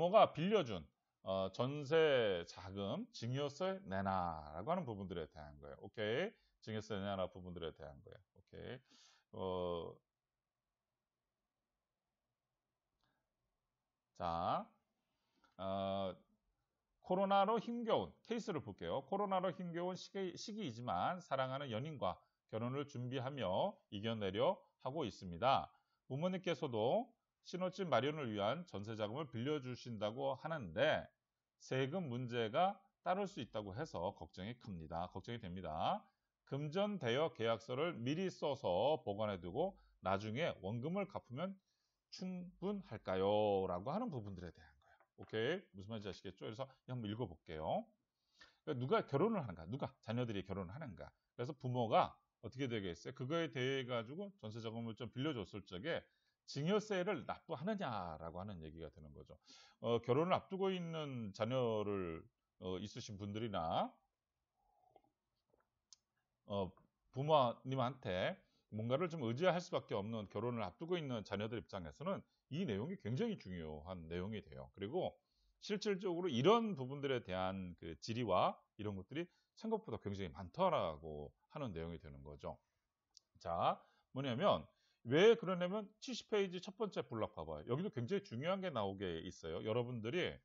부모가 빌려준 전세 자금, 증여세 내놔라고 하는 부분들에 대한 거예요. 오케이. 증여세 내놔 부분들에 대한 거예요. 오케이. 자, 코로나로 힘겨운 케이스를 볼게요. 코로나로 힘겨운 시기이지만 사랑하는 연인과 결혼을 준비하며 이겨내려 하고 있습니다. 부모님께서도 신혼집 마련을 위한 전세자금을 빌려주신다고 하는데 세금 문제가 따를 수 있다고 해서 걱정이 됩니다. 금전대여 계약서를 미리 써서 보관해두고 나중에 원금을 갚으면 충분할까요? 라고 하는 부분들에 대한 거예요. 오케이? 무슨 말인지 아시겠죠? 그래서 한번 읽어볼게요. 그러니까 누가 결혼을 하는가? 누가 자녀들이 결혼을 하는가? 그래서 부모가 어떻게 되겠어요? 그거에 대해 가지고 전세자금을 좀 빌려줬을 적에 증여세를 납부하느냐라고 하는 얘기가 되는 거죠. 결혼을 앞두고 있는 자녀를 있으신 분들이나 부모님한테 뭔가를 좀 의지할 수밖에 없는 결혼을 앞두고 있는 자녀들 입장에서는 이 내용이 굉장히 중요한 내용이 돼요. 그리고 실질적으로 이런 부분들에 대한 그 질의와 이런 것들이 생각보다 굉장히 많다라고 하는 내용이 되는 거죠. 자, 뭐냐면 왜 그러냐면 70페이지 첫 번째 블록 봐봐요. 여기도 굉장히 중요한 게 나오게 있어요. 여러분들이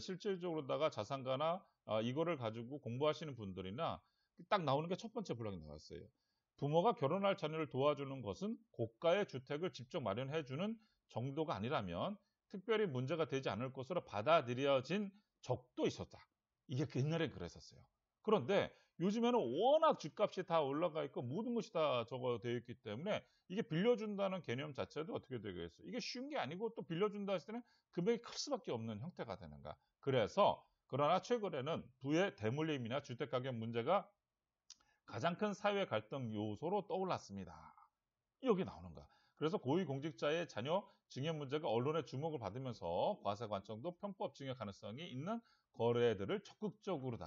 실질적으로다가 자산가나 이거를 가지고 공부하시는 분들이나 딱 나오는 게 첫 번째 블록이 나왔어요. 부모가 결혼할 자녀를 도와주는 것은 고가의 주택을 직접 마련해주는 정도가 아니라면 특별히 문제가 되지 않을 것으로 받아들여진 적도 있었다. 이게 옛날에 그랬었어요. 그런데 요즘에는 워낙 집값이 다 올라가 있고 모든 것이 다 저거 되어 있기 때문에 이게 빌려준다는 개념 자체도 어떻게 되겠어요? 이게 쉬운 게 아니고 또 빌려준다 했을 때는 금액이 클 수밖에 없는 형태가 되는가. 그래서 그러나 최근에는 부의 대물림이나 주택가격 문제가 가장 큰 사회 갈등 요소로 떠올랐습니다. 여기 나오는 거야. 그래서 고위공직자의 자녀 증여 문제가 언론의 주목을 받으면서 과세 관청도 편법 증여 가능성이 있는 거래들을 적극적으로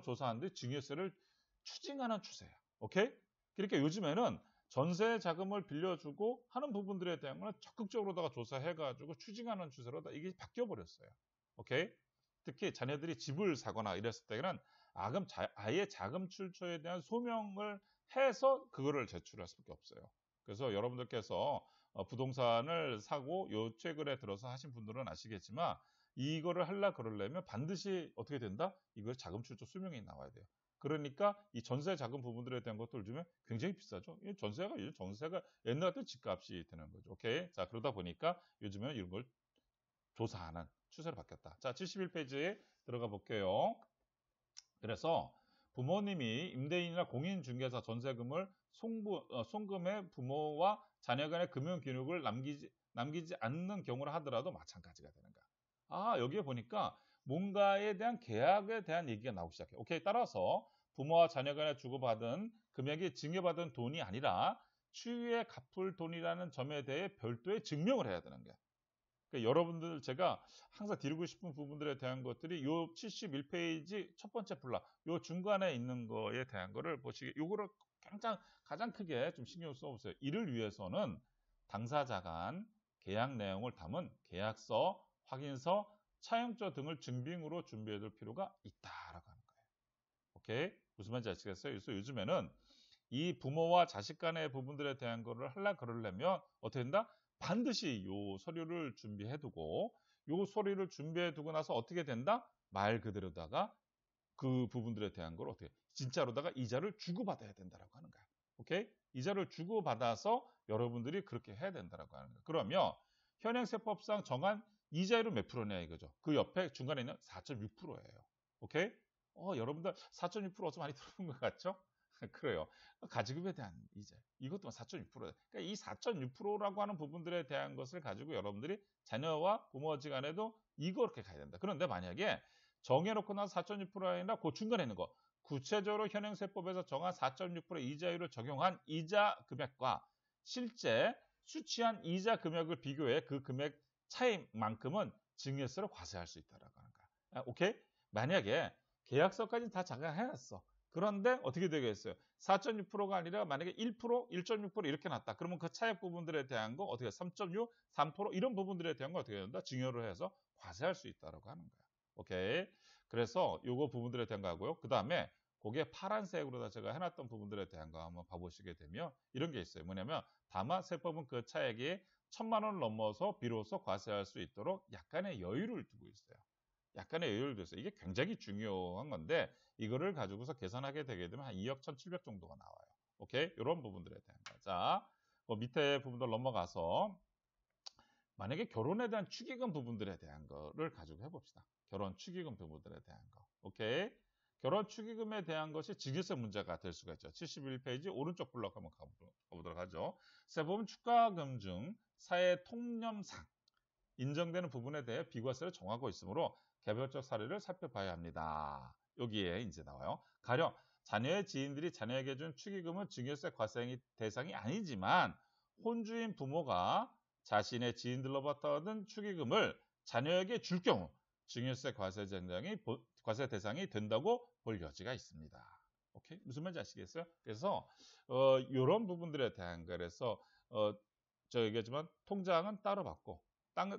조사한 뒤 증여세를 추징하는 추세야. 오케이? 그러니까 요즘에는 전세 자금을 빌려주고 하는 부분들에 대한 거는 적극적으로다가 조사해가지고 추징하는 추세로 이게 바뀌어 버렸어요. 오케이? 특히 자녀들이 집을 사거나 이랬을 때는 아예 자금 출처에 대한 소명을 해서 그거를 제출할 수밖에 없어요. 그래서 여러분들께서 부동산을 사고 최근에 들어서 하신 분들은 아시겠지만 이거를 그러려면 반드시 어떻게 된다? 이걸 자금 출처 소명이 나와야 돼요. 그러니까 이 전세 자금 부분들에 대한 것도 요즘에 굉장히 비싸죠. 전세가 옛날 같은 집값이 되는 거죠. 오케이. 자, 그러다 보니까 요즘에는 이런 걸 조사하는 추세로 바뀌었다. 자, 71페이지에 들어가 볼게요. 그래서 부모님이 임대인이나 공인중개사 전세금을 송금해 부모와 자녀 간의 금융기록을 남기지 않는 경우라 하더라도 마찬가지가 되는가. 여기에 보니까 뭔가에 대한 계약에 대한 얘기가 나오기 시작해요. 오케이. 따라서 부모와 자녀 간에 주고받은 금액이 증여받은 돈이 아니라 추후에 갚을 돈이라는 점에 대해 별도의 증명을 해야 되는 거야. 그러니까 여러분들 제가 항상 드리고 싶은 부분들에 대한 것들이 요 71페이지 첫 번째 블록 요 중간에 있는 거에 대한 거를 보시게 요거를 가장 크게 좀 신경 써보세요. 이를 위해서는 당사자 간 계약 내용을 담은 계약서, 확인서, 차용증 등을 증빙으로 준비해 둘 필요가 있다라고 하는 거예요. 오케이? 무슨 말인지 아시겠어요? 그래서 요즘에는 이 부모와 자식 간의 부분들에 대한 거를 그러려면 어떻게 된다? 반드시 요 서류를 준비해두고 요 서류를 준비해두고 나서 어떻게 된다? 말 그대로다가 그 부분들에 대한 걸 어떻게 진짜로다가 이자를 주고받아야 된다라고 하는 거야. 오케이? 이자를 주고받아서 여러분들이 그렇게 해야 된다라고 하는 거야. 그러면 현행세법상 정한 이자율은 몇 프로냐 이거죠. 그 옆에 중간에 있는 4.6%예요. 오케이? 여러분들 4.6% 어서 많이 들어본 것 같죠? 그래요. 가지급에 대한 이자. 이것도 4.6%. 그러니까 이 4.6%라고 하는 부분들에 대한 것을 가지고 여러분들이 자녀와 부모지간에도 이렇게 가야 된다. 그런데 만약에 정해놓고 나서 4.6%가 아니라 그 중간에 있는 거. 구체적으로 현행세법에서 정한 4.6% 이자율을 적용한 이자 금액과 실제 수취한 이자 금액을 비교해 그 금액 차이만큼은 증여세로 과세할 수 있다라고 하는 거야. 오케이? 만약에 계약서까지 다 작성해놨어. 그런데 어떻게 되겠어요? 4.6%가 아니라 만약에 1%, 1.6% 이렇게 났다. 그러면 그 차액 부분들에 대한 거 어떻게 3.6, 3% 이런 부분들에 대한 거 어떻게 된다? 증여를 해서 과세할 수 있다라고 하는 거야. 오케이. 그래서 요거 부분들에 대한 거 하고요. 그 다음에 그게 파란색으로 제가 해놨던 부분들에 대한 거 한번 봐보시게 되면 이런 게 있어요. 뭐냐면 다만 세법은 그 차액이 1,000만 원을 넘어서 비로소 과세할 수 있도록 약간의 여유를 두고 있어요. 약간의 여유를 둬서 이게 굉장히 중요한 건데 이거를 가지고서 계산하게 되게 되면 한 2억 1,700 정도가 나와요. 오케이? 이런 부분들에 대한 거. 자, 밑에 부분들 넘어가서 만약에 결혼에 대한 축의금 부분들에 대한 거를 가지고 해봅시다. 결혼 축의금 부분들에 대한 거. 오케이? 결혼 축의금에 대한 것이 증여세 문제가 될 수가 있죠. 71페이지 오른쪽 블록 한번 가보도록 하죠. 세법은 축가금 중 사회 통념상 인정되는 부분에 대해 비과세를 정하고 있으므로 개별적 사례를 살펴봐야 합니다. 여기에 이제 나와요. 가령 자녀의 지인들이 자녀에게 준 축의금은 증여세 과세 대상이 아니지만 혼주인 부모가 자신의 지인들로 받아든 축의금을 자녀에게 줄 경우 증여세 과세 대상이 된다고 볼 여지가 있습니다. 오케이? 무슨 말인지 아시겠어요? 그래서 이런 부분들에 대한 거라서 저 얘기하지만 통장은 따로 받고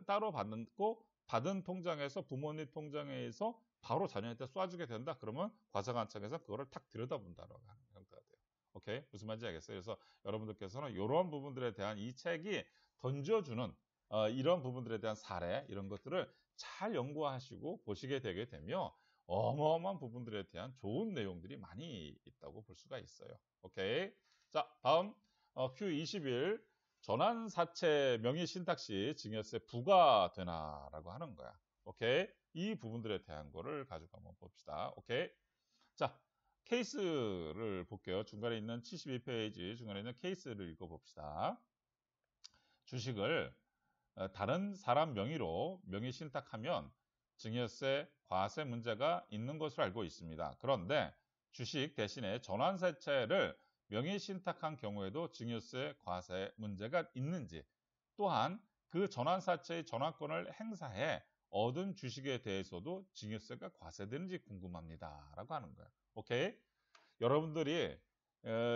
따로 받고 받은 통장에서 부모님 통장에서 바로 자녀한테 쏴주게 된다. 그러면 과세관청에서 그거를 탁 들여다본다라고 하는 형태가 돼요. 오케이? 무슨 말인지 알겠어요? 그래서 여러분들께서는 이런 부분들에 대한 이 책이 던져주는 이런 부분들에 대한 사례 이런 것들을 잘 연구하시고 보시게 되게 되면 어마어마한 부분들에 대한 좋은 내용들이 많이 있다고 볼 수가 있어요. 오케이? 자, 다음 Q21 전환사채 명의 신탁 시 증여세 부과되나라고 하는 거야. 오케이? 이 부분들에 대한 거를 가지고 한번 봅시다. 오케이? 자, 케이스를 볼게요. 중간에 있는 72페이지 중간에 있는 케이스를 읽어봅시다. 주식을 다른 사람 명의로 명의 신탁하면 증여세 과세 문제가 있는 것으로 알고 있습니다. 그런데 주식 대신에 전환사채를 명의 신탁한 경우에도 증여세 과세 문제가 있는지 또한 그 전환사채의 전환권을 행사해 얻은 주식에 대해서도 증여세가 과세되는지 궁금합니다. 라고 하는 거예요. 오케이? 여러분들이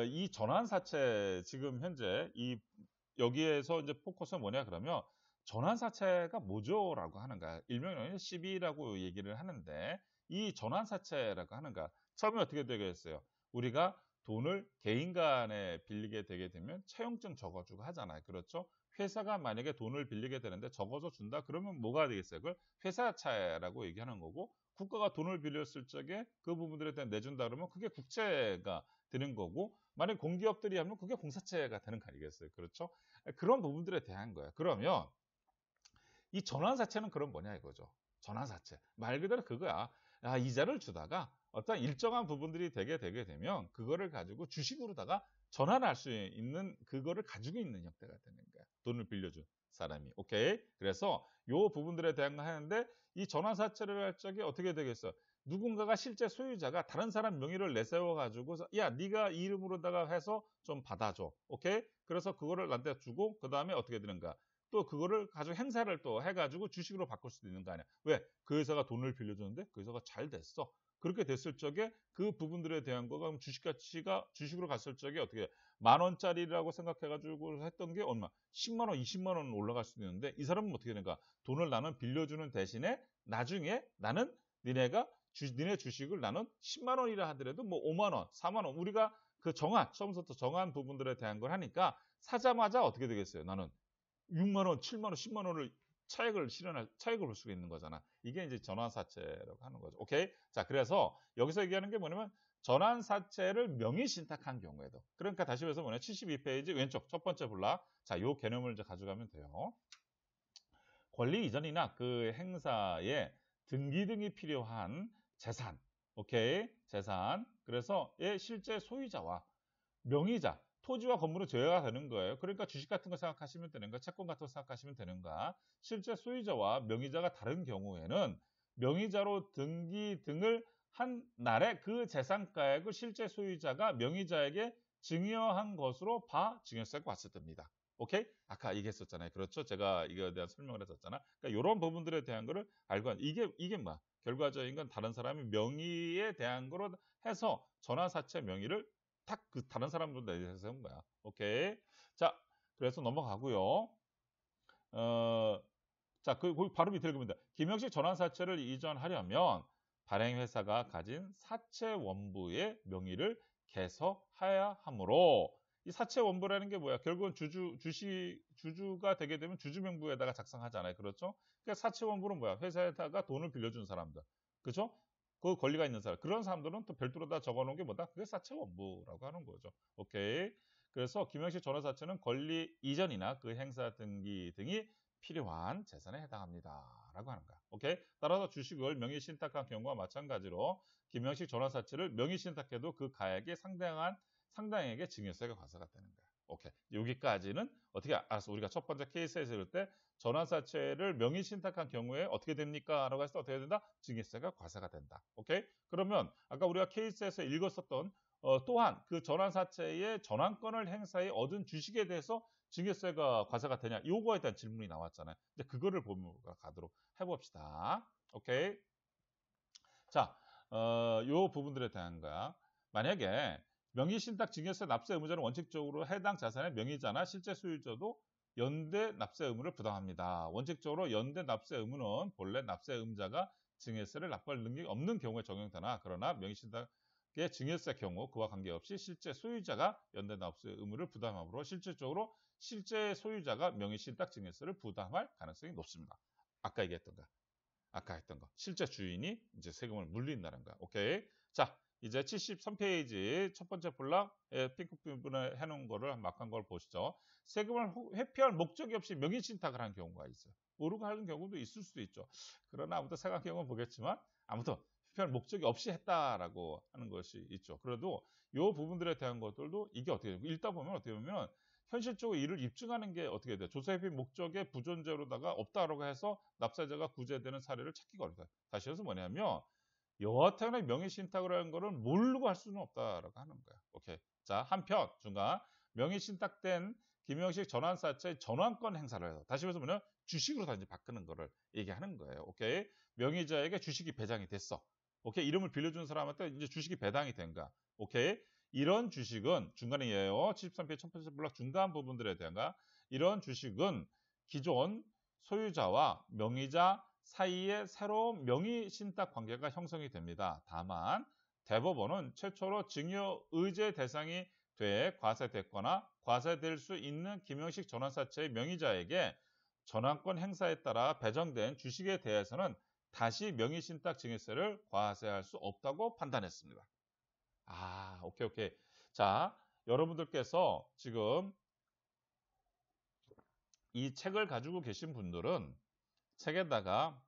이 전환사채 지금 현재 여기에서 이제 포커스는 뭐냐 그러면 전환사채가 뭐죠? 라고 하는 거야. 일명은 CB라고 얘기를 하는데 이 전환사채라고 하는 거야. 처음에 어떻게 되겠어요? 우리가 돈을 개인 간에 빌리게 되게 되면 채용증 적어주고 하잖아요. 그렇죠? 회사가 만약에 돈을 빌리게 되는데 적어서 준다? 그러면 뭐가 되겠어요? 그걸 회사차라고 얘기하는 거고 국가가 돈을 빌렸을 적에 그 부분들에 대한 내준다 그러면 그게 국채가 되는 거고 만약 공기업들이 하면 그게 공사채가 되는 거 아니겠어요? 그렇죠? 그런 부분들에 대한 거예요. 그러면 이 전환사채는 그럼 뭐냐 이거죠. 전환사채. 말 그대로 그거야. 이자를 주다가 어떤 일정한 부분들이 되게 되면 그거를 가지고 주식으로다가 전환할 수 있는 그거를 가지고 있는 형태가 되는 거야. 돈을 빌려준 사람이. 오케이? 그래서 요 부분들에 대한 거 하는데 이 전환사채를 할 적에 어떻게 되겠어? 누군가가 실제 소유자가 다른 사람 명의를 내세워 가지고 야 네가 이 이름으로다가 해서 좀 받아줘. 오케이? 그래서 그거를 나한테 주고 그 다음에 어떻게 되는가? 또 그거를 가지고 행사를 또 해가지고 주식으로 바꿀 수도 있는 거 아니야. 왜? 그 회사가 돈을 빌려줬는데 그 회사가 잘 됐어. 그렇게 됐을 적에 그 부분들에 대한 거가 주식 가치가 주식으로 갔을 적에 어떻게 10,000원짜리라고 생각해가지고 했던 게 얼마? 10만 원, 20만 원 올라갈 수도 있는데 이 사람은 어떻게 되는가? 돈을 나는 빌려주는 대신에 나중에 나는 니네 주식을 나는 10만 원이라 하더라도 뭐 5만 원, 4만 원 우리가 그 처음부터 정한 부분들에 대한 걸 하니까 사자마자 어떻게 되겠어요? 나는 6만 원, 7만 원, 10만 원을 차익을 볼 수가 있는 거잖아. 이게 이제 전환사채라고 하는 거죠. 오케이? 자, 그래서 여기서 얘기하는 게 뭐냐면 전환사채를 명의 신탁한 경우에도. 그러니까 다시 해서 뭐냐? 72페이지 왼쪽 첫 번째 블락. 자, 요 개념을 이제 가져가면 돼요. 권리 이전이나 그 행사에 등기 등이 필요한 재산. 오케이? 재산. 그래서 실제 소유자와 명의자, 토지와 건물은 제외가 되는 거예요. 그러니까 주식 같은 거 생각하시면 되는 거야. 채권 같은 거 생각하시면 되는 거야. 실제 소유자와 명의자가 다른 경우에는 명의자로 등기 등을 한 날에 그 재산가액을 실제 소유자가 명의자에게 증여한 것으로 봐 증여세가 과세됩니다. 오케이? 아까 얘기했었잖아요. 그렇죠? 제가 이거에 대한 설명을 했었잖아. 그러니까 이런 부분들에 대한 거를 알고 이게 뭐야? 결과적인 건 다른 사람의 명의에 대한 거로 해서 전환사채 명의를 딱 그 다른 사람보다 내세서 한 거야. 오케이. 자, 그래서 넘어가고요. 자, 거기 바로 밑에 읽으면 돼. 김영식 전환사채를 이전하려면 발행회사가 가진 사채 원부의 명의를 개설해야 하므로 이 사채 원부라는 게 뭐야? 결국은 주주가 되게 되면 주주 명부에다가 작성하잖아요. 그렇죠? 그러니까 사채 원부는 뭐야? 회사에다가 돈을 빌려준 사람들. 그죠? 그 권리가 있는 사람. 그런 사람들은 또 별도로 다 적어놓은 게 뭐다? 그게 사채 원부라고 하는 거죠. 오케이. 그래서 김영식 전환사채는 권리 이전이나 그 행사 등기 등이 필요한 재산에 해당합니다. 라고 하는 거야. 오케이? 따라서 주식을 명의 신탁한 경우와 마찬가지로 김영식 전환사채를 명의 신탁해도 그 가액에 상당액의 증여세가 과세가 되는 거야. 오케이. 여기까지는 어떻게 알았어? 우리가 첫 번째 케이스에서 이럴 때 전환사채를 명의 신탁한 경우에 어떻게 됩니까? 라고 했을 때 어떻게 된다? 증여세가 과세가 된다. 오케이? 그러면 아까 우리가 케이스에서 읽었었던 또한 그 전환사채의 전환권을 행사해 얻은 주식에 대해서 증여세가 과세가 되냐? 요거에 대한 질문이 나왔잖아요. 이제 그거를 보면 가도록 해봅시다. 오케이? 자, 요 부분들에 대한 거야. 만약에 명의신탁 증여세 납세 의무자는 원칙적으로 해당 자산의 명의자나 실제 소유자도 연대 납세 의무를 부담합니다. 원칙적으로 연대 납세 의무는 본래 납세 의무자가 증여세를 납부할 능력이 없는 경우에 적용되나 그러나 명의신탁의 증여세 경우 그와 관계없이 실제 소유자가 연대 납세 의무를 부담하므로 실질적으로 실제 소유자가 명의신탁 증여세를 부담할 가능성이 높습니다. 아까 얘기했던 거. 아까 했던 거. 실제 주인이 이제 세금을 물린다는 거야. 오케이. 자, 이제 73페이지 첫 번째 블락에 핑크 부분에 해놓은 거를 막한 걸 보시죠. 세금을 회피할 목적이 없이 명의신탁을 한 경우가 있어요. 모르고 하는 경우도 있을 수도 있죠. 그러나 아무튼 생각 경우는 보겠지만 아무튼 회피할 목적이 없이 했다라고 하는 것이 있죠. 그래도 이 부분들에 대한 것들도 이게 어떻게 돼요? 읽다 보면 어떻게 보면 현실적으로 이를 입증하는 게 어떻게 돼요? 조세회피 목적의 부존재로다가 없다라고 해서 납세자가 구제되는 사례를 찾기가 어렵다. 다시 해서 뭐냐면 여하튼간에 명의신탁을 하는 거는 모르고 할 수는 없다라고 하는 거야. 오케이. 자, 한편 중간 명의신탁된 김영식 전환사채 전환권 행사를 해서 다시 해서 뭐냐 주식으로 다 이제 바꾸는 거를 얘기하는 거예요. 오케이. 명의자에게 주식이 배당이 됐어. 오케이. 이름을 빌려준 사람한테 이제 주식이 배당이 된 거야. 오케이. 이런 주식은 중간이에요. 73페이지 첫 번째 블록 중간 부분들에 대한 거. 이런 주식은 기존 소유자와 명의자 사이에 새로운 명의신탁 관계가 형성이 됩니다. 다만 대법원은 최초로 증여의제 대상이 돼 과세됐거나 과세될 수 있는 김영식 전환사채의 명의자에게 전환권 행사에 따라 배정된 주식에 대해서는 다시 명의신탁 증여세를 과세할 수 없다고 판단했습니다. 아, 오케이. 자, 여러분들께서 지금 이 책을 가지고 계신 분들은 책에다가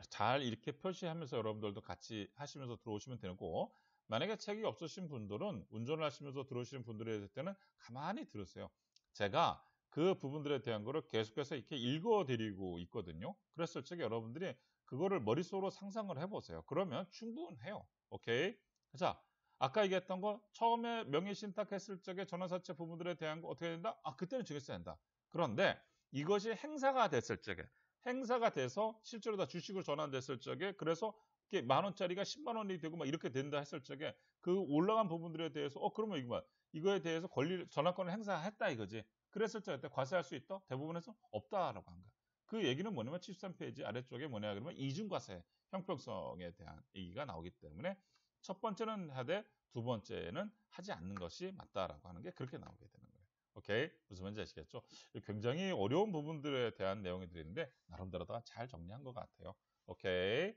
잘 이렇게 표시하면서 여러분들도 같이 하시면서 들어오시면 되고 만약에 책이 없으신 분들은 운전을 하시면서 들어오시는 분들에 때는 가만히 들으세요. 제가 그 부분들에 대한 거를 계속해서 이렇게 읽어드리고 있거든요. 그랬을 적에 여러분들이 그거를 머릿속으로 상상을 해보세요. 그러면 충분해요. 오케이? 자, 아까 얘기했던 거 처음에 명의신탁했을 적에 전환사채 부분들에 대한 거 어떻게 된다? 아, 그때는 증여세 된다. 그런데 이것이 행사가 됐을 적에 행사가 돼서 실제로 다 주식으로 전환됐을 적에 그래서 이게 10,000원짜리가 10만 원이 되고 막 이렇게 된다 했을 적에 그 올라간 부분들에 대해서 그러면 이거에 대해서 권리 전환권을 행사했다 이거지. 그랬을 적에 과세할 수 있다? 대부분에서 없다라고 한 거야. 그 얘기는 뭐냐면 73페이지 아래쪽에 뭐냐 그러면 이중과세 형평성에 대한 얘기가 나오기 때문에 첫 번째는 하되 두 번째는 하지 않는 것이 맞다라고 하는 게 그렇게 나오게 되는 거예요. 오케이? 무슨 말인지 아시겠죠? 굉장히 어려운 부분들에 대한 내용이 드리는데 나름대로 다 잘 정리한 것 같아요. 오케이?